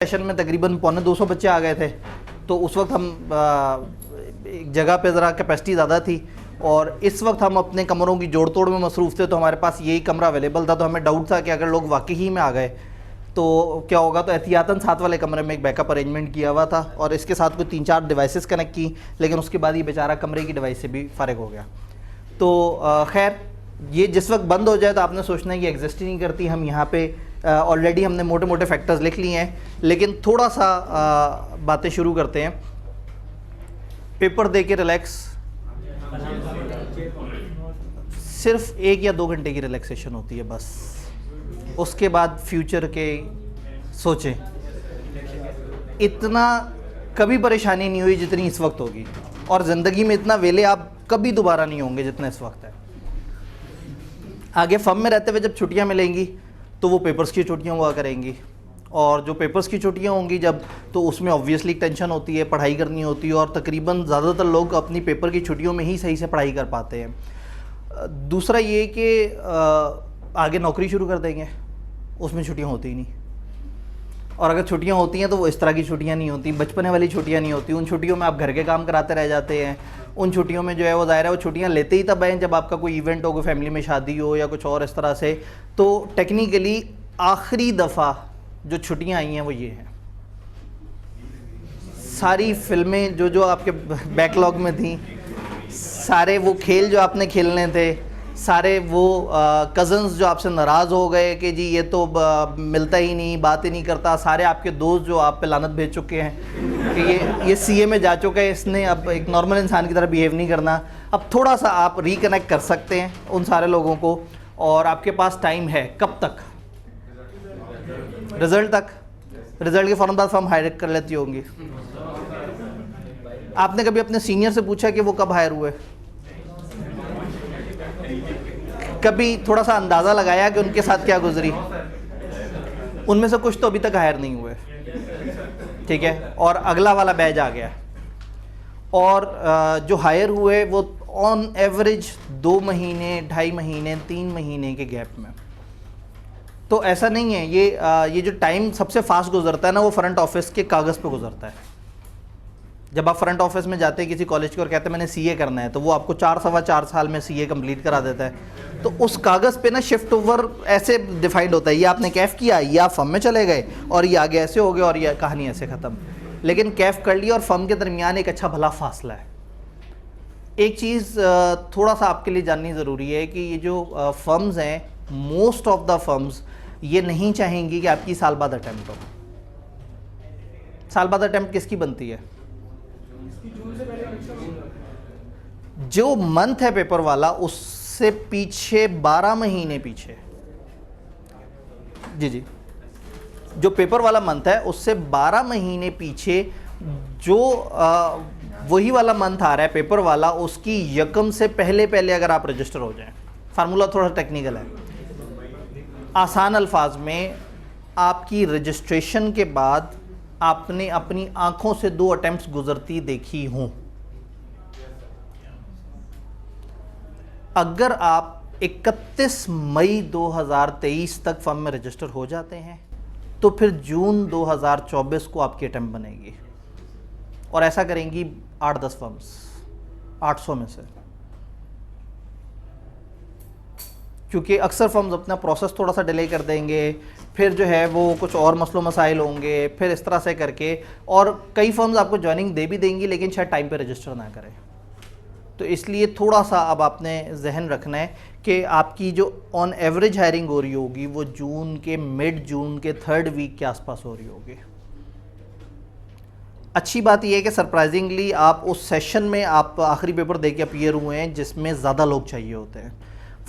Session में तकरीबन 250 बच्चे आ गए थे। तो उस वक्त हम एक जगह पे ज़रा कैपेसिटी ज़्यादा थी और इस वक्त हम अपने कमरों की जोड़ तोड़ में मसरूफ़ थे, तो हमारे पास यही कमरा अवेलेबल था। तो हमें डाउट था कि अगर लोग वाकई ही में आ गए तो क्या होगा। तो एहतियातन साथ वाले कमरे में एक बैकअप अरेंजमेंट किया हुआ था और इसके साथ कोई 3-4 डिवाइसेस कनेक्ट की, लेकिन उसके बाद ये बेचारा कमरे की डिवाइस से भी फ़ारिग हो गया। तो खैर ये जिस वक्त बंद हो जाए तो आपने सोचना है कि एग्जिस्ट ही नहीं करती। हम यहाँ पे ऑलरेडी हमने मोटे मोटे फैक्टर्स लिख लिए हैं, लेकिन थोड़ा सा बातें शुरू करते हैं। पेपर दे के रिलैक्स, सिर्फ 1 या 2 घंटे की रिलैक्सेशन होती है बस। उसके बाद फ्यूचर के सोचें। इतना कभी परेशानी नहीं हुई जितनी इस वक्त होगी, और ज़िंदगी में इतना वेले आप कभी दोबारा नहीं होंगे जितना इस वक्त है। आगे फर्म में रहते हुए जब छुट्टियां मिलेंगी तो वो पेपर्स की छुट्टियां हुआ करेंगी, और जो पेपर्स की छुट्टियां होंगी जब, तो उसमें ऑब्वियसली टेंशन होती है, पढ़ाई करनी होती है, और तकरीबन ज़्यादातर लोग अपनी पेपर की छुट्टियों में ही सही से पढ़ाई कर पाते हैं। दूसरा ये कि आगे नौकरी शुरू कर देंगे, उसमें छुट्टियां होती ही नहीं, और अगर छुट्टियां होती हैं तो वो इस तरह की छुट्टियां नहीं होती, बचपने वाली छुट्टियां नहीं होती। उन छुट्टियों में आप घर के काम कराते रह जाते हैं। उन छुट्टियों में जो है वो ज़ाहिर है वो छुट्टियां लेते ही तब हैं जब आपका कोई इवेंट हो, कोई फैमिली में शादी हो या कुछ और इस तरह से। तो टेक्निकली आखिरी दफ़ा जो छुट्टियां आई हैं वो ये हैं। सारी फिल्में जो जो आपके बैकलॉग में थी, सारे वो खेल जो आपने खेलने थे, सारे वो कज़न्स जो आपसे नाराज़ हो गए कि जी ये तो मिलता ही नहीं, बात ही नहीं करता, सारे आपके दोस्त जो आप पे लानत भेज चुके हैं कि ये सीए में जा चुका है, इसने अब एक नॉर्मल इंसान की तरह बिहेव नहीं करना। अब थोड़ा सा आप रिकनेक्ट कर सकते हैं उन सारे लोगों को, और आपके पास टाइम है। कब तक? रिज़ल्ट तक। रिज़ल्ट के फ़ौरन बाद फर्म हायर कर लेती होंगी। आपने कभी अपने सीनियर से पूछा कि वो कब हायर हुए? कभी थोड़ा सा अंदाज़ा लगाया कि उनके साथ क्या गुजरी? उनमें से कुछ तो अभी तक हायर नहीं हुए, ठीक है, और अगला वाला बैच आ गया। और जो हायर हुए वो ऑन एवरेज 2 महीने, 2.5 महीने, 3 महीने के गैप में। तो ऐसा नहीं है, ये जो टाइम सबसे फास्ट गुजरता है ना, वो फ्रंट ऑफिस के कागज़ पे गुजरता है। जब आप फ्रंट ऑफिस में जाते हैं किसी कॉलेज के और कहते हैं मैंने सीए करना है, तो वो आपको 4-4.25 साल में सीए कंप्लीट करा देता है। तो उस कागज़ पे ना शिफ्ट ओवर ऐसे डिफाइंड होता है, ये आपने कैफ किया, ये आप फर्म में चले गए, और ये आगे ऐसे हो गए, और ये कहानी ऐसे ख़त्म। लेकिन कैफ कर लिया और फर्म के दरमियान एक अच्छा भला फासला है। एक चीज़ थोड़ा सा आपके लिए जाननी ज़रूरी है कि ये जो फर्म्स हैं, मोस्ट ऑफ द फर्म्स ये नहीं चाहेंगी कि आपकी साल बाद अटैम्प्ट हो। साल बाद अटैम्प्ट किसकी बनती है? जो मंथ है पेपर वाला उससे पीछे 12 महीने पीछे, जी, जो पेपर वाला मंथ है उससे 12 महीने पीछे जो वही वाला मंथ आ रहा है पेपर वाला, उसकी यकम से पहले अगर आप रजिस्टर हो जाएं। फार्मूला थोड़ा टेक्निकल है। आसान अल्फाज में, आपकी रजिस्ट्रेशन के बाद आपने अपनी आंखों से 2 अटेम्प्ट्स गुजरती देखी हों। अगर आप 31 मई 2023 तक फर्म में रजिस्टर हो जाते हैं तो फिर जून 2024 को आपकी अटेम्प्ट बनेगी, और ऐसा करेंगी 8-10 फर्म्स 800 में से, क्योंकि अक्सर फर्म्स अपना प्रोसेस थोड़ा सा डिले कर देंगे, फिर जो है वो कुछ और मसलो मसाइल होंगे, फिर इस तरह से करके, और कई फर्म्स आपको ज्वाइनिंग दे भी देंगी लेकिन शायद टाइम पे रजिस्टर ना करें। तो इसलिए थोड़ा सा अब आपने जहन रखना है कि आपकी जो ऑन एवरेज हायरिंग हो रही होगी वो जून के मिड जून के 3rd वीक के आसपास हो रही होगी। अच्छी बात यह है कि सरप्राइजिंगली आप उस सेशन में आप आखिरी पेपर दे के अपीयर हुए हैं जिसमें ज़्यादा लोग चाहिए होते हैं।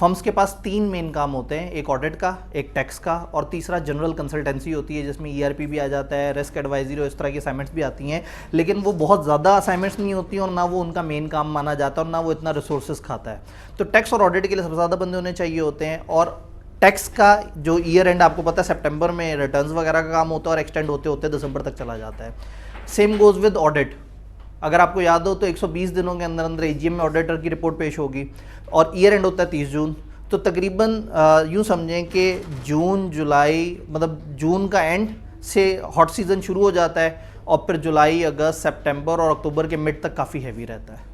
फर्म्स के पास 3 मेन काम होते हैं, एक ऑडिट का, एक टैक्स का, और तीसरा जनरल कंसल्टेंसी होती है जिसमें ईआरपी भी आ जाता है, रिस्क एडवाइजरी और इस तरह की असाइनमेंट्स भी आती हैं। लेकिन वो बहुत ज़्यादा असाइनमेंट्स नहीं होती हैं और ना वो उनका मेन काम माना जाता है और ना वो इतना रिसोर्सेज खाता है। तो टैक्स और ऑडिट के लिए सबसे ज़्यादा बंदे होने चाहिए होते हैं। और टैक्स का जो ईयर एंड आपको पता है सितंबर में रिटर्न्स वगैरह का काम होता है और एक्सटेंड होते होते दिसंबर तक चला जाता है। Same goes with audit. अगर आपको याद हो तो 120 दिनों के अंदर अंदर एजीएम में ऑडिटर की रिपोर्ट पेश होगी, और ईयर एंड होता है 30 जून। तो तकरीबन यूँ समझें कि जून जुलाई मतलब जून का एंड से हॉट सीज़न शुरू हो जाता है और फिर जुलाई, अगस्त, सितंबर और अक्टूबर के मिड तक काफ़ी हैवी रहता है।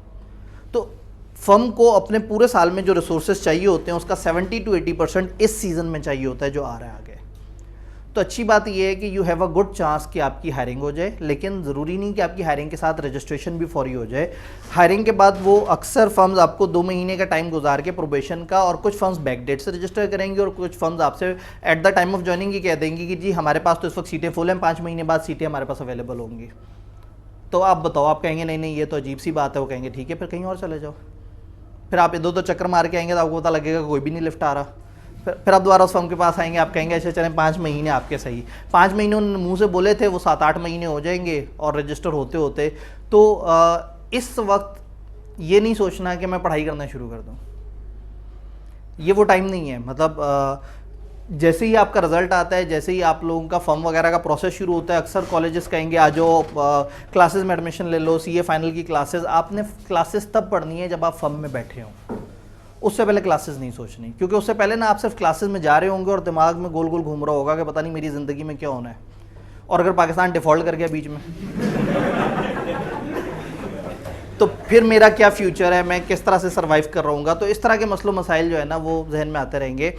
तो फर्म को अपने पूरे साल में जो रिसोर्सेज चाहिए होते हैं उसका 70 to 80% इस सीज़न में चाहिए होता है जो आ रहा है आगे। तो अच्छी बात यह है कि you have a good chance कि आपकी हायरिंग हो जाए, लेकिन ज़रूरी नहीं कि आपकी हायरिंग के साथ रजिस्ट्रेशन भी फौरी हो जाए। हायरिंग के बाद वो अक्सर फर्म्स आपको 2 महीने का टाइम गुजार के प्रोबेशन का, और कुछ फर्म्स बैक डेट से रजिस्टर करेंगी और कुछ फर्म्स आपसे at the time of joining ही कह देंगी कि जी हमारे पास तो इस वक्त सीटें फुल हैं, 5 महीने बाद सीटें हमारे पास अवेलेबल होंगी। तो आप बताओ, आप कहेंगे नहीं नहीं ये तो अजीब सी बात है, वो कहेंगे ठीक है फिर कहीं और चले जाओ। फिर आप 2 चक्कर मार के आएंगे तो आपको पता लगेगा कोई भी नहीं लिफ्ट आ रहा। फिर आप दोबारा उस फर्म के पास आएंगे, आप कहेंगे अच्छा चलें 5 महीने आपके सही, 5 महीने उन्होंने मुंह से बोले थे वो 7-8 महीने हो जाएंगे और रजिस्टर होते होते। तो इस वक्त ये नहीं सोचना कि मैं पढ़ाई करना शुरू कर दूं, ये वो टाइम नहीं है। मतलब जैसे ही आपका रिजल्ट आता है, जैसे ही आप लोगों का फॉर्म वगैरह का प्रोसेस शुरू होता है, अक्सर कॉलेजेस कहेंगे आ जाओ क्लासेस में एडमिशन ले लो, सीए फाइनल की क्लासेस। आपने क्लासेस तब पढ़नी है जब आप फर्म में बैठे हों, उससे पहले क्लासेस नहीं सोचनी, क्योंकि उससे पहले ना आप सिर्फ क्लासेस में जा रहे होंगे और दिमाग में गोल गोल घूम रहा होगा कि पता नहीं मेरी ज़िंदगी में क्या होना है, और अगर पाकिस्तान डिफ़ॉल्ट कर गया बीच में तो फिर मेरा क्या फ्यूचर है, मैं किस तरह से सर्वाइव कर रहूँगा। तो इस तरह के मसलों मसाइल जो है ना वो जहन में आते रहेंगे।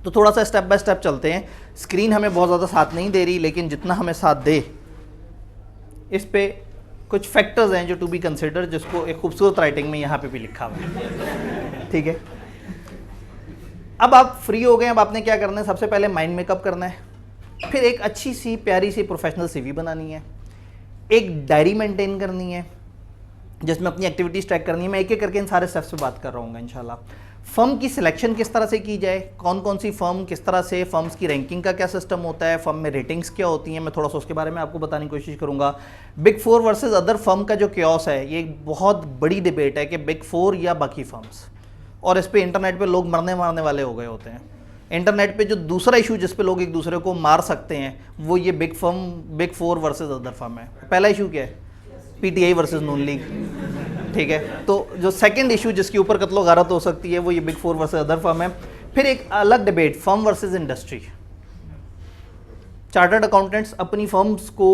तो थोड़ा सा स्टेप बाय स्टेप चलते हैं। स्क्रीन हमें बहुत ज़्यादा साथ नहीं दे रही, लेकिन जितना हमें साथ दे इस पे कुछ फैक्टर्स हैं जो टू बी कंसिडर, जिसको एक खूबसूरत राइटिंग में यहाँ पे भी लिखा हुआ है। ठीक है, अब आप फ्री हो गए, अब आपने क्या करना है, सबसे पहले माइंड मेकअप करना है, फिर एक अच्छी सी प्यारी सी प्रोफेशनल सीवी बनानी है, एक डायरी मेंटेन करनी है जिसमें अपनी एक्टिविटीज़ ट्रैक करनी है। मैं एक एक करके इन सारे स्टेप्स पे बात कर रहा हूँ इंशाल्लाह। फर्म की सिलेक्शन किस तरह से की जाए, कौन कौन सी फर्म किस तरह से, फर्म्स की रैंकिंग का क्या सिस्टम होता है, फर्म में रेटिंग्स क्या होती हैं, मैं थोड़ा सा उसके बारे में आपको बताने की कोशिश करूँगा। बिग 4 वर्सेस अदर फर्म का जो क्योस है, ये एक बहुत बड़ी डिबेट है कि बिग 4 या बाकी फर्म्स, और इस पर इंटरनेट पर लोग मरने मारने वाले हो गए होते हैं। इंटरनेट पे जो दूसरा इशू जिस पे लोग एक दूसरे को मार सकते हैं वो ये बिग 4 वर्सेस अदर फर्म है। पहला इशू क्या है, पीटीआई वर्सेस नून लीग। ठीक है, तो जो सेकंड इशू जिसके ऊपर कत्लो गारत हो सकती है वो ये बिग 4 वर्सेस अदर फर्म है। फिर एक अलग debate firm versus industry. Chartered accountants अपनी फर्म्स को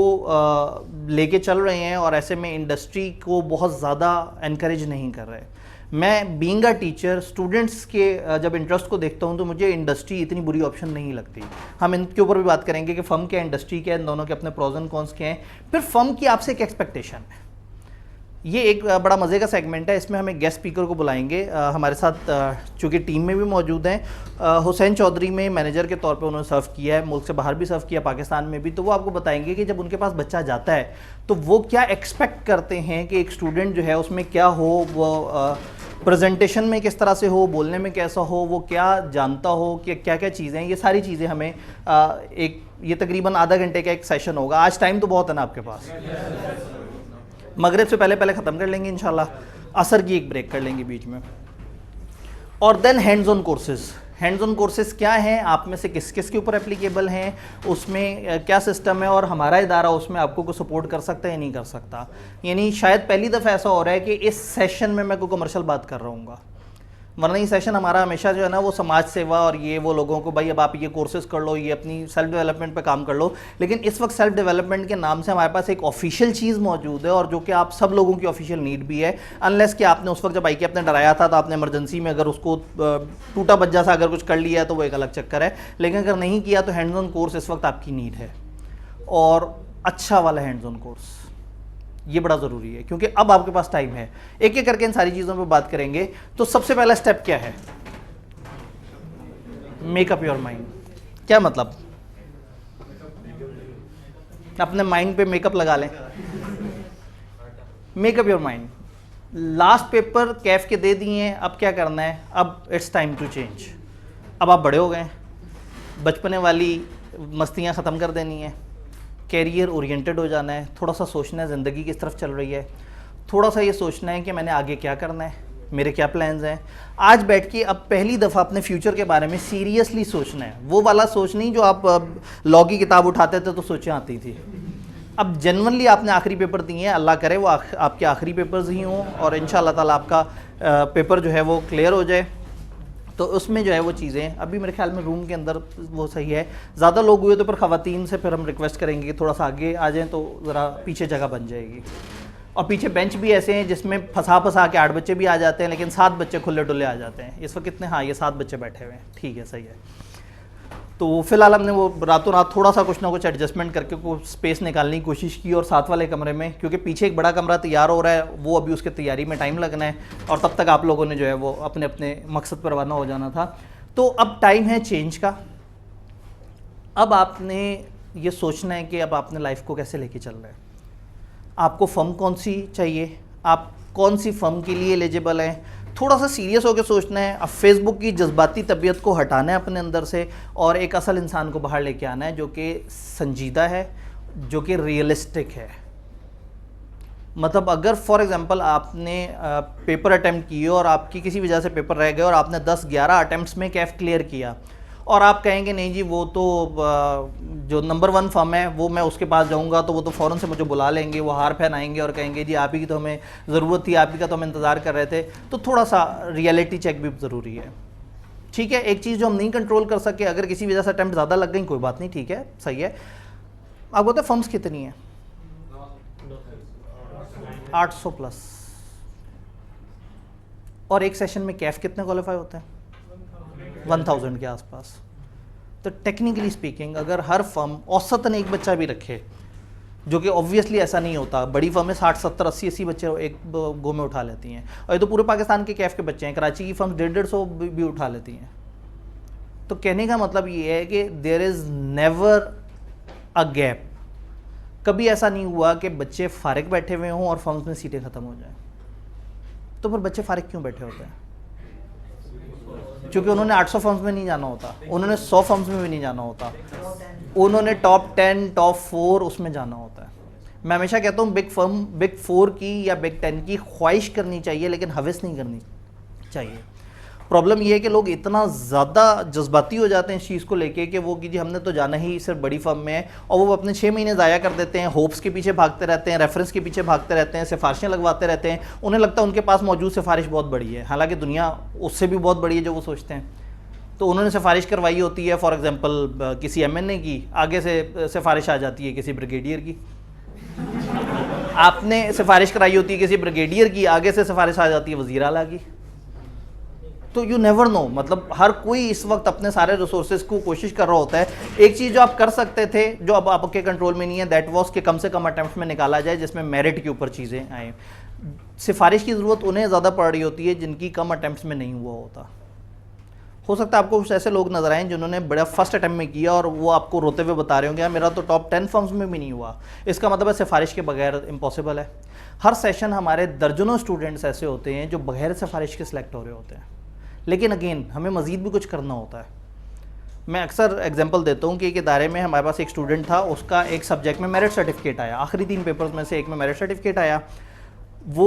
लेके चल रहे हैं और ऐसे में इंडस्ट्री को बहुत ज़्यादा एनकरेज नहीं कर रहे। मैं बीइंग अ टीचर स्टूडेंट्स के जब इंटरेस्ट को देखता हूं तो मुझे इंडस्ट्री इतनी बुरी ऑप्शन नहीं लगती। हम इनके ऊपर भी बात करेंगे कि फर्म क्या इंडस्ट्री क्या है, इन दोनों के अपने प्रोज एंड कॉन्स क्या हैं। फिर फर्म की आपसे एक एक्सपेक्टेशन है, ये एक बड़ा मज़े का सेगमेंट है। इसमें हम एक गेस्ट स्पीकर को बुलाएंगे हमारे साथ, चूँकि टीम में भी मौजूद हैं। हुसैन चौधरी में मैनेजर के तौर पे उन्होंने सर्व किया है, मुल्क से बाहर भी सर्व किया, पाकिस्तान में भी। तो वो आपको बताएंगे कि जब उनके पास बच्चा जाता है तो वो क्या एक्सपेक्ट करते हैं कि एक स्टूडेंट जो है उसमें क्या हो, वो प्रेजेंटेशन में किस तरह से हो, बोलने में कैसा हो, वो क्या जानता हो, कि क्या क्या चीज़ें हैं। ये सारी चीज़ें हमें ये तकरीबन आधा घंटे का एक सेशन होगा। आज टाइम तो बहुत है ना आपके पास, मगरिब से पहले ख़त्म कर लेंगे इंशाल्लाह, असर की एक ब्रेक कर लेंगे बीच में। और then hands on courses. Hands on courses क्या हैं, आप में से किस किस के ऊपर एप्लीकेबल हैं, उसमें क्या सिस्टम है और हमारा इदारा उसमें आपको को सपोर्ट कर सकता है या नहीं कर सकता। यानी शायद पहली दफ़ा ऐसा हो रहा है कि इस सेशन में मैं कोई कमर्शियल बात कर रहा हूँ, वरना ये सेशन हमारा हमेशा जो है ना वो समाज सेवा और ये वो लोगों को भाई अब आप ये कोर्सेज कर लो, ये अपनी सेल्फ डेवलपमेंट पे काम कर लो। लेकिन इस वक्त सेल्फ डेवलपमेंट के नाम से हमारे पास एक ऑफिशियल चीज़ मौजूद है और जो कि आप सब लोगों की ऑफिशियल नीड भी है, अनलेस कि आपने उस वक्त जब आईके अपने डराया था तो आपने इमरजेंसी में अगर उसको टूटा बज्जा सा अगर कुछ कर लिया है तो वो एक अलग चक्कर है। लेकिन अगर नहीं किया तो हैंड्स ऑन कोर्स इस वक्त आपकी नीड है, और अच्छा वाला हैंड्स ऑन कोर्स ये बड़ा ज़रूरी है, क्योंकि अब आपके पास टाइम है। एक एक करके इन सारी चीज़ों पे बात करेंगे। तो सबसे पहला स्टेप क्या है, मेकअप योर माइंड। क्या मतलब, अपने माइंड पे मेकअप लगा लें। Make up your mind. Last paper Kaif के दे दिए हैं, अब क्या करना है, अब इट्स टाइम टू चेंज। अब आप बड़े हो गए, बचपने वाली मस्तियाँ ख़त्म कर देनी है, कैरियर ओरिएंटेड हो जाना है, थोड़ा सा सोचना है ज़िंदगी किस तरफ चल रही है, थोड़ा सा ये सोचना है कि मैंने आगे क्या करना है, मेरे क्या प्लान्स हैं। आज बैठ के अब पहली दफ़ा अपने फ्यूचर के बारे में सीरियसली सोचना है। वो वाला सोच नहीं जो आप लॉ की किताब उठाते थे तो सोचें आती थी। अब जेन्युइनली आपने आखिरी पेपर दिए हैं, अल्लाह करे वो आपके आखिरी पेपर्स ही हों और इंशाअल्लाह ताला आपका पेपर जो है वो क्लियर हो जाए। तो उसमें जो है वो चीज़ें अभी मेरे ख्याल में रूम के अंदर वो सही है। ज़्यादा लोग हुए तो फिर ख़वातीन से फिर हम रिक्वेस्ट करेंगे कि थोड़ा सा आगे आ जाएं तो ज़रा पीछे जगह बन जाएगी। और पीछे बेंच भी ऐसे हैं जिसमें फंसा के 8 बच्चे भी आ जाते हैं, लेकिन 7 बच्चे खुले डुले आ जाते हैं। इस वक्त कितने, हाँ ये 7 बच्चे बैठे हुए हैं, ठीक है सही है। तो फिलहाल हमने वो रातों रात थोड़ा सा कुछ ना कुछ एडजस्टमेंट करके कुछ स्पेस निकालने की कोशिश की, और साथ वाले कमरे में, क्योंकि पीछे एक बड़ा कमरा तैयार हो रहा है, वो अभी उसके तैयारी में टाइम लगना है, और तब तक आप लोगों ने जो है वो अपने अपने मकसद पर रवाना हो जाना था। तो अब टाइम है चेंज का। अब आपने ये सोचना है कि अब आपने लाइफ को कैसे लेके चल रहे हैं। आपको फर्म कौन सी चाहिए, आप कौन सी फर्म के लिए एलिजिबल हैं, थोड़ा सा सीरियस होकर सोचना है। अब फेसबुक की जज्बाती तबीयत को हटाना है अपने अंदर से, और एक असल इंसान को बाहर लेके आना है जो कि संजीदा है, जो कि रियलिस्टिक है। मतलब अगर फॉर एग्जांपल आपने पेपर अटेम्प्ट किए और आपकी किसी वजह से पेपर रह गए और आपने 10-11 अटेम्प्ट्स में कैफ क्लियर किया, और आप कहेंगे नहीं जी वो तो जो नंबर 1 फर्म है वो मैं उसके पास जाऊंगा तो वो तो फ़ौरन से मुझे बुला लेंगे, वो हार पहनाएंगे और कहेंगे जी आप ही की तो हमें ज़रूरत थी, आप ही का तो हम इंतज़ार कर रहे थे। तो थोड़ा सा रियलिटी चेक भी ज़रूरी है। ठीक है, एक चीज़ जो हम नहीं कंट्रोल कर सके, अगर किसी वजह से अटेम्प्ट ज़्यादा लग गई कोई बात नहीं, ठीक है सही है। आप बोलते फर्म्स कितनी है? 800 प्लस। और एक सेशन में कैफ कितने क्वालिफाई होते हैं? 1000 के आसपास। तो टेक्निकली स्पीकिंग अगर हर फर्म औसतन एक बच्चा भी रखे, जो कि ऑब्वियसली ऐसा नहीं होता, बड़ी फर्म में 60, 70, 80, 80 बच्चे एक गो में उठा लेती हैं, और ये तो पूरे पाकिस्तान के कैफ के बच्चे हैं। कराची की फर्म 150-150 भी उठा लेती हैं। तो कहने का मतलब ये है कि there is never a gap. कभी ऐसा नहीं हुआ कि बच्चे फारिग बैठे हुए हों और फर्म्स में सीटें ख़त्म हो जाएं। तो फिर बच्चे फारिग क्यों बैठे होते हैं? क्योंकि उन्होंने 800 फर्म्स में नहीं जाना होता, उन्होंने 100 फर्म्स में भी नहीं जाना होता, उन्होंने टॉप 10, टॉप 4 उसमें जाना होता है। मैं हमेशा कहता हूँ बिग 4 की या बिग 10 की ख्वाहिश करनी चाहिए, लेकिन हवस नहीं करनी चाहिए। प्रॉब्लम ये है कि लोग इतना ज़्यादा जज्बाती हो जाते हैं इस चीज़ को लेके कि वो कीजिए हमने तो जाना ही सिर्फ बड़ी फर्म में है, और वो अपने 6 महीने ज़ाया कर देते हैं, होप्स के पीछे भागते रहते हैं, रेफरेंस के पीछे भागते रहते हैं, सिफारिशें लगवाते रहते हैं। उन्हें लगता है उनके पास मौजूद सिफारिश बहुत बड़ी है, हालांकि दुनिया उससे भी बहुत बड़ी है जो वो सोचते हैं। तो उन्होंने सिफारिश करवाई होती है फॉर एग्जांपल किसी MNA की, आगे से सिफारिश आ जाती है किसी ब्रिगेडियर की। आपने सिफारिश कराई होती है किसी ब्रिगेडियर की, आगे से सिफारिश आ जाती है वज़ीर आला की। तो यू नेवर नो, मतलब हर कोई इस वक्त अपने सारे रिसोर्सेज को कोशिश कर रहा होता है। एक चीज़ जो आप कर सकते थे जो अब आपके कंट्रोल में नहीं है, दैट वाज कि कम से कम अटेम्प्ट में निकाला जाए जिसमें मेरिट के ऊपर चीज़ें आए। सिफारिश की ज़रूरत उन्हें ज़्यादा पड़ रही होती है जिनकी कम अटेम्प्ट में नहीं हुआ होता। हो सकता है आपको कुछ ऐसे लोग नजर आएँ जिन्होंने बड़ा फर्स्ट अटेम्प्ट में किया और वो आपको रोते हुए बता रहे होंगे यार मेरा तो टॉप 10 फर्म्स में भी नहीं हुआ। इसका मतलब है सिफारिश के बगैर इम्पॉसिबल है। हर सेशन हमारे दर्जनों स्टूडेंट्स ऐसे होते हैं जो बगैर सिफारिश के सिलेक्ट हो रहे होते हैं, लेकिन अगेन हमें मज़ीद भी कुछ करना होता है। मैं अक्सर एग्जांपल देता हूँ कि एक इदारे में हमारे पास एक स्टूडेंट था, उसका एक सब्जेक्ट में मेरिट सर्टिफिकेट आया, आखिरी 3 पेपर्स में से एक में मेरिट सर्टिफिकेट आया। वो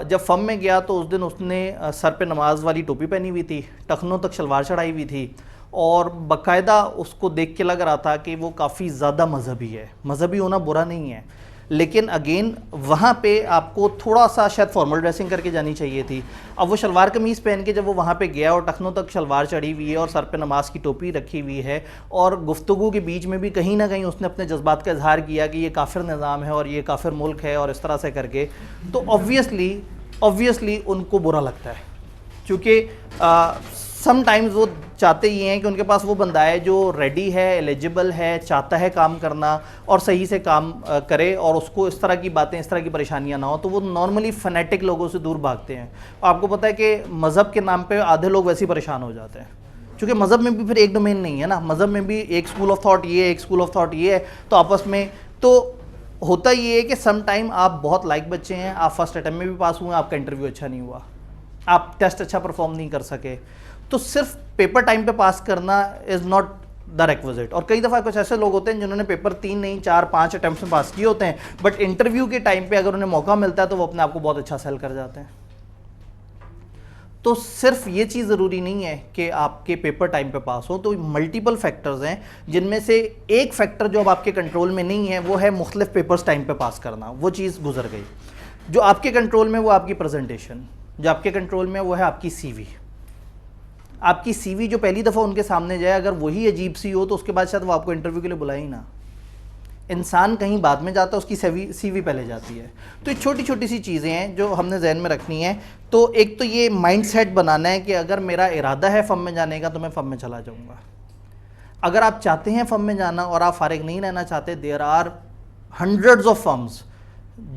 जब फर्म में गया तो उस दिन उसने सर पे नमाज वाली टोपी पहनी हुई थी, टखनों तक शलवार चढ़ाई हुई थी, और बाकायदा उसको देख के लग रहा था कि वो काफ़ी ज़्यादा मजहबी है। मजहबी होना बुरा नहीं है, लेकिन अगेन वहाँ पे आपको थोड़ा सा शायद फॉर्मल ड्रेसिंग करके जानी चाहिए थी। अब वो शलवार कमीज़ पहन के जब वो वहाँ पे गया और टखनों तक शलवार चढ़ी हुई है और सर पे नमाज की टोपी रखी हुई है, और गुफ्तगू के बीच में भी कहीं ना कहीं उसने अपने जज्बात का इजहार किया कि ये काफिर निज़ाम है और ये काफिर मुल्क है और इस तरह से करके, तो ऑब्वियसली उनको बुरा लगता है। क्योंकि समटाइम्स वो चाहते ही हैं कि उनके पास वो बंदा है जो रेडी है, एलिजिबल है, चाहता है काम करना और सही से काम करे, और उसको इस तरह की बातें, इस तरह की परेशानियां ना हो। तो वो नॉर्मली फनेटिक लोगों से दूर भागते हैं। आपको पता है कि मज़हब के नाम पे आधे लोग वैसे ही परेशान हो जाते हैं, क्योंकि मज़हब में भी फिर एक डोमेन नहीं है ना, मज़हब में भी एक स्कूल ऑफ थाट ये है, एक स्कूल ऑफ थाट ये है। तो आपस में तो होता ये है कि सम टाइम आप बहुत लाइक बच्चे हैं, आप फर्स्ट अटेम्प्ट में भी पास हुए, आपका इंटरव्यू अच्छा नहीं हुआ, आप टेस्ट अच्छा परफॉर्म नहीं कर सके, तो सिर्फ पेपर टाइम पे पास करना इज़ नॉट द रिक्विजिट। और कई दफ़ा कुछ ऐसे लोग होते हैं जिन्होंने पेपर 3 नहीं 4, 5 अटेम्प्ट में पास किए होते हैं, बट इंटरव्यू के टाइम पे अगर उन्हें मौका मिलता है तो वो अपने आप को बहुत अच्छा सेल कर जाते हैं। तो सिर्फ ये चीज़ ज़रूरी नहीं है कि आपके पेपर टाइम पे पास हो, तो मल्टीपल फैक्टर्स हैं जिनमें से एक फैक्टर जो अब आपके कंट्रोल में नहीं है वो है मुख्तलिफ पेपर्स टाइम पे पास करना। वो चीज़ गुजर गई। जो आपके कंट्रोल में वो आपकी प्रेजेंटेशन, जो आपके कंट्रोल में वो है आपकी CV। आपकी सीवी जो पहली दफ़ा उनके सामने जाए अगर वही अजीब सी हो तो उसके बाद शायद वो आपको इंटरव्यू के लिए बुलाए ही ना। इंसान कहीं बाद में जाता है, उसकी सीवी पहले जाती है। तो ये छोटी छोटी सी चीज़ें हैं जो हमने जहन में रखनी है। तो एक तो ये माइंडसेट बनाना है कि अगर मेरा इरादा है फर्म में जाने का तो मैं फर्म में चला जाऊँगा। अगर आप चाहते हैं फर्म में जाना और आप फारिग नहीं रहना चाहते, there are hundreds of firms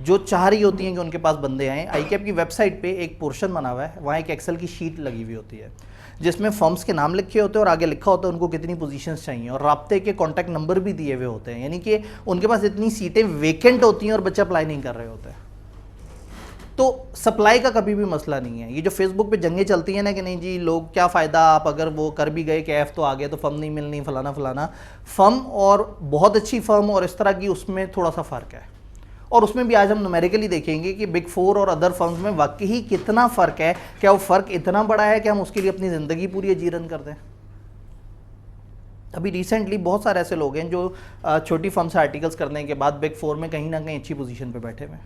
जो चाह रही होती हैं कि उनके पास बंदे आएँ। आईकैप की वेबसाइट पे एक पोर्शन बना हुआ है, वहाँ एक एक्सेल की शीट लगी हुई होती है जिसमें फर्म्स के नाम लिखे होते हैं और आगे लिखा होता है उनको कितनी पोजीशंस चाहिए और राब्ते के कॉन्टैक्ट नंबर भी दिए हुए होते हैं। यानी कि उनके पास इतनी सीटें वेकेंट होती हैं और बच्चे अप्लाई नहीं कर रहे होते हैं। तो सप्लाई का कभी भी मसला नहीं है। ये जो फेसबुक पे जंगें चलती हैं ना कि नहीं जी लोग क्या फ़ायदा, आप अगर वो कर भी गए कैफ तो आ गया तो फर्म नहीं मिलनी, फलाना फलाना। फर्म और बहुत अच्छी फर्म और इस तरह की उसमें थोड़ा सा फ़र्क है। और उसमें भी आज हम न्यूमेरिकली देखेंगे कि बिग 4 और अदर फर्म्स में वाकई ही कितना फ़र्क है। क्या वो फ़र्क इतना बड़ा है कि हम उसके लिए अपनी ज़िंदगी पूरी अजीरन कर दें। अभी रिसेंटली बहुत सारे ऐसे लोग हैं जो छोटी फर्म से आर्टिकल्स करने के बाद बिग 4 में कहीं ना कहीं अच्छी पोजीशन पे बैठे हुए हैं।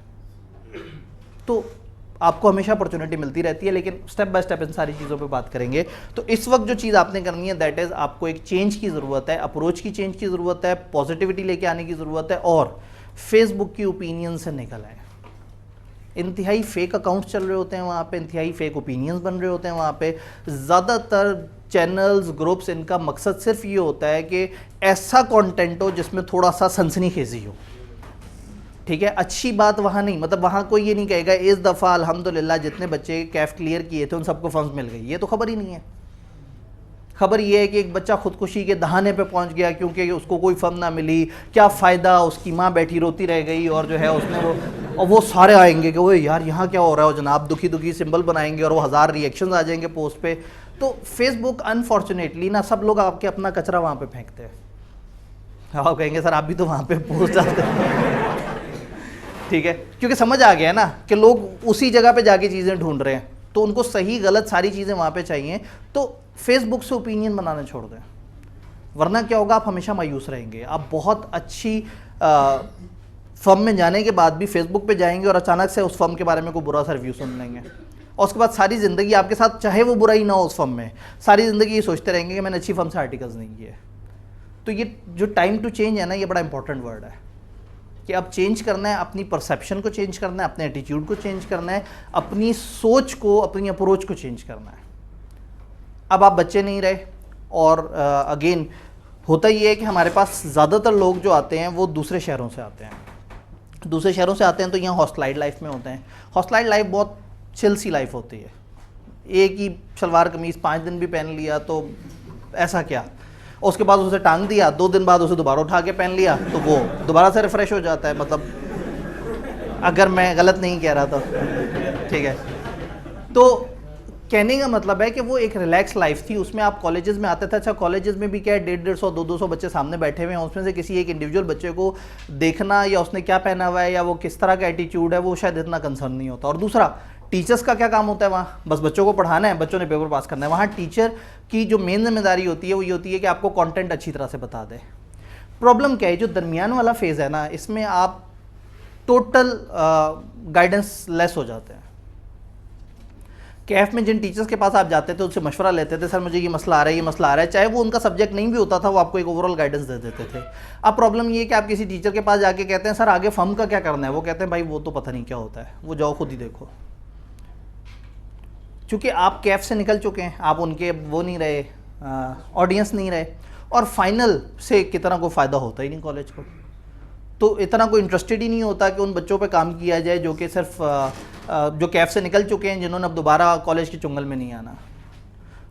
तो आपको हमेशा अपॉर्चुनिटी मिलती रहती है, लेकिन स्टेप बाय स्टेप इन सारी चीज़ों पे बात करेंगे। तो इस वक्त जो चीज़ आपने करनी है दैट इज़ आपको एक चेंज की ज़रूरत है, अप्रोच की चेंज की ज़रूरत है, पॉजिटिविटी लेके आने की ज़रूरत है और फेसबुक की ओपिनियन से निकल आए। इंतहाई फेक अकाउंट्स चल रहे होते हैं वहाँ पे, इंतहाई फेक ओपिनियंस बन रहे होते हैं वहाँ पे। ज़्यादातर चैनल्स ग्रुप्स इनका मकसद सिर्फ ये होता है कि ऐसा कंटेंट हो जिसमें थोड़ा सा सनसनीखेज़ी हो। ठीक है, अच्छी बात वहाँ नहीं, मतलब वहाँ कोई ये नहीं कहेगा इस दफ़ा अल्हम्दुलिल्लाह जितने बच्चे कैफ क्लियर किए थे उन सबको फंड्स मिल गई। ये तो खबर ही नहीं है। खबर ये है कि एक बच्चा खुदकुशी के दहाने पे पहुंच गया क्योंकि उसको कोई फर्म ना मिली, क्या फ़ायदा, उसकी माँ बैठी रोती रह गई और जो है उसने वो सारे आएंगे कि वो यार यहाँ क्या हो रहा है और जनाब दुखी दुखी सिंबल बनाएंगे और वो 1000 रिएक्शंस आ जाएंगे पोस्ट पे। तो फेसबुक अनफॉर्चुनेटली ना सब लोग आपके अपना कचरा वहाँ पे फेंकते हैं। आप कहेंगे सर आप भी तो वहाँ पे पोस्ट डालते हैं। ठीक है, क्योंकि समझ आ गया ना कि लोग उसी जगह पे जाके चीज़ें ढूंढ रहे हैं, तो उनको सही गलत सारी चीज़ें वहाँ पे चाहिए। तो फेसबुक से ओपिनियन बनाना छोड़ दें, वरना क्या होगा, आप हमेशा मायूस रहेंगे। आप बहुत अच्छी फर्म में जाने के बाद भी फेसबुक पे जाएंगे और अचानक से उस फर्म के बारे में कोई बुरा सा रिव्यू सुन लेंगे और उसके बाद सारी ज़िंदगी आपके साथ, चाहे वो बुरा ही ना हो उस फर्म में, सारी ज़िंदगी ये सोचते रहेंगे कि मैंने अच्छी फर्म से आर्टिकल्स नहीं किए। तो ये जो टाइम टू चेंज है ना, ये बड़ा इंपॉर्टेंट वर्ड है कि अब चेंज करना है, अपनी परसेप्शन को चेंज करना है, अपने एटीट्यूड को चेंज करना है, अपनी सोच को, अपनी अप्रोच को चेंज करना है। अब आप बच्चे नहीं रहे और अगेन होता ये है कि हमारे पास ज़्यादातर लोग जो आते हैं वो दूसरे शहरों से आते हैं। दूसरे शहरों से आते हैं तो यहाँ हॉस्टलाइड लाइफ में होते हैं। हॉस्टलाइड लाइफ बहुत चिल सी लाइफ होती है। एक ही शलवार कमीज़ 5 दिन भी पहन लिया तो ऐसा क्या, उसके बाद उसे टांग दिया, 2 दिन बाद उसे दोबारा उठा के पहन लिया तो वो दोबारा से रिफ़्रेश हो जाता है। मतलब अगर मैं गलत नहीं कह रहा तो ठीक है। तो कहने का मतलब है कि वो एक रिलैक्स लाइफ थी। उसमें आप कॉलेजेस में आते थे। अच्छा, कॉलेजेस में भी क्या है, 150, 200 बच्चे सामने बैठे हुए हैं, उसमें से किसी एक इंडिविजुअल बच्चे को देखना या उसने क्या पहना हुआ है या वो किस तरह का एटीट्यूड है, वो शायद इतना कंसर्न नहीं होता। और दूसरा, टीचर्स का क्या काम होता है वहाँ, बस बच्चों को पढ़ाना है, बच्चों ने पेपर पास करना है। वहाँ टीचर की जो मेन जिम्मेदारी होती है वो ये होती है कि आपको कंटेंट अच्छी तरह से बता दे। प्रॉब्लम क्या है, जो दरमियान वाला फेज़ है ना, इसमें आप टोटल गाइडेंस लेस हो जाते हैं। कैफ में जिन टीचर्स के पास आप जाते थे उनसे मशवरा लेते थे, सर मुझे ये मसला आ रहा है, ये मसला आ रहा है, चाहे वो उनका सब्जेक्ट नहीं भी होता था, वो आपको एक ओवरऑल गाइडेंस दे देते थे। अब प्रॉब्लम ये है कि आप किसी टीचर के पास जाके कहते हैं सर आगे फर्म का क्या करना है, वो कहते हैं भाई वो तो पता नहीं क्या होता है, वो जाओ खुद ही देखो। चूँकि आप कैफ से निकल चुके हैं, आप उनके वो नहीं रहे, ऑडियंस नहीं रहे, और फाइनल से कितना कोई फ़ायदा होता ही नहीं कॉलेज को। तो इतना कोई इंटरेस्टेड ही नहीं होता कि उन बच्चों पे काम किया जाए जो कि सिर्फ जो कैफ से निकल चुके हैं, जिन्होंने अब दोबारा कॉलेज के चुंगल में नहीं आना।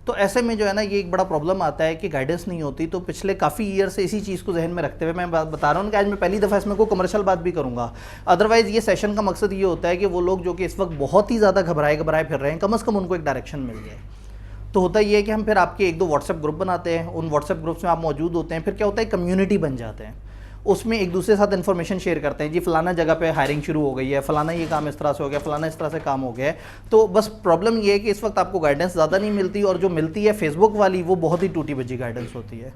तो ऐसे में जो है ना, ये एक बड़ा प्रॉब्लम आता है कि गाइडेंस नहीं होती। तो पिछले काफ़ी ईयर से इसी चीज़ को जहन में रखते हुए मैं बता रहा हूँ कि आज मैं पहली दफ़ा इसमें कोई कमर्शियल बात भी करूँगा। अदरवाइज़ ये सेशन का मकसद ये होता है कि वो लोग जो कि इस वक्त बहुत ही ज़्यादा घबराए फिर रहे हैं, कम से कम उनको एक डायरेक्शन मिल जाए। तो होता ये है कि हम फिर आपके 1-2 व्हाट्सएप ग्रुप बनाते हैं, उन व्हाट्सएप ग्रुप्स में आप मौजूद होते हैं। फिर क्या होता है, कम्युनिटी बन जाते हैं, उसमें एक दूसरे के साथ इन्फॉर्मेशन शेयर करते हैं, जी फलाना जगह पे हायरिंग शुरू हो गई है, फलाना ये काम इस तरह से हो गया, फलाना इस तरह से काम हो गया है। तो बस प्रॉब्लम ये है कि इस वक्त आपको गाइडेंस ज़्यादा नहीं मिलती, और जो मिलती है फेसबुक वाली वो बहुत ही टूटी बजी गाइडेंस होती है।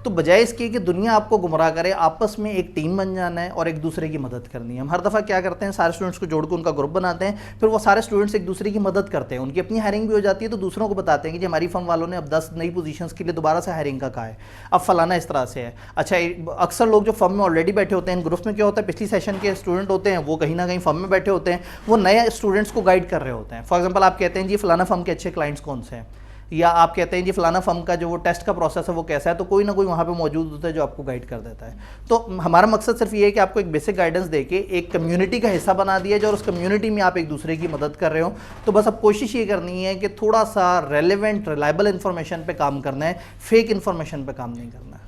तो बजाय इसके कि दुनिया आपको गुमराह करे, आपस में एक टीम बन जाना है और एक दूसरे की मदद करनी है। हम हर दफ़ा क्या करते हैं, सारे स्टूडेंट्स को जोड़ कर उनका ग्रुप बनाते हैं, फिर वो सारे स्टूडेंट्स एक दूसरे की मदद करते हैं, उनकी अपनी हायरिंग भी हो जाती है, तो दूसरों को बताते हैं कि जी हमारी फर्म वालों ने अब 10 नई पोजीशंस के लिए दोबारा से हायरिंग का कहा है, अब फलाना इस तरह से है। अच्छा, अक्सर लोग जो फर्म में ऑलरेडी बैठे होते हैं, इन ग्रुप्स में क्या होता है, पिछली सेशन के स्टूडेंट होते हैं, वो कहीं ना कहीं फर्म में बैठे होते हैं, वो नए स्टूडेंट्स को गाइड कर रहे होते हैं। फॉर एग्जाम्पल आप कहते हैं जी फलाना फर्म के अच्छे क्लाइंट्स कौन से हैं, या आप कहते हैं जी फलाना फर्म का जो वो टेस्ट का प्रोसेस है वो कैसा है, तो कोई ना कोई वहाँ पे मौजूद होता है जो आपको गाइड कर देता है। तो हमारा मकसद सिर्फ ये है कि आपको एक बेसिक गाइडेंस देके एक कम्युनिटी का हिस्सा बना दिया जाए और उस कम्युनिटी में आप एक दूसरे की मदद कर रहे हो। तो बस अब कोशिश ये करनी है कि थोड़ा सा रेलिवेंट रिलायबल इन्फॉर्मेशन पे काम करना है, फेक इन्फॉर्मेशन पे काम नहीं करना है।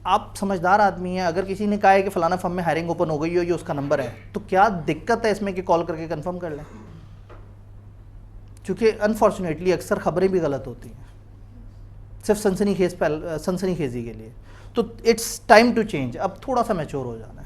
आप समझदार आदमी हैं, अगर किसी ने कहा है कि फलाना फर्म में हायरिंग ओपन हो गई हो, ये उसका नंबर है, तो क्या दिक्कत है इसमें कि कॉल करके कंफर्म कर लें? क्योंकि अनफॉर्चुनेटली अक्सर खबरें भी गलत होती हैं सिर्फ सनसनीखेजी के लिए। तो इट्स टाइम टू चेंज, अब थोड़ा सा मैच्योर हो जाना।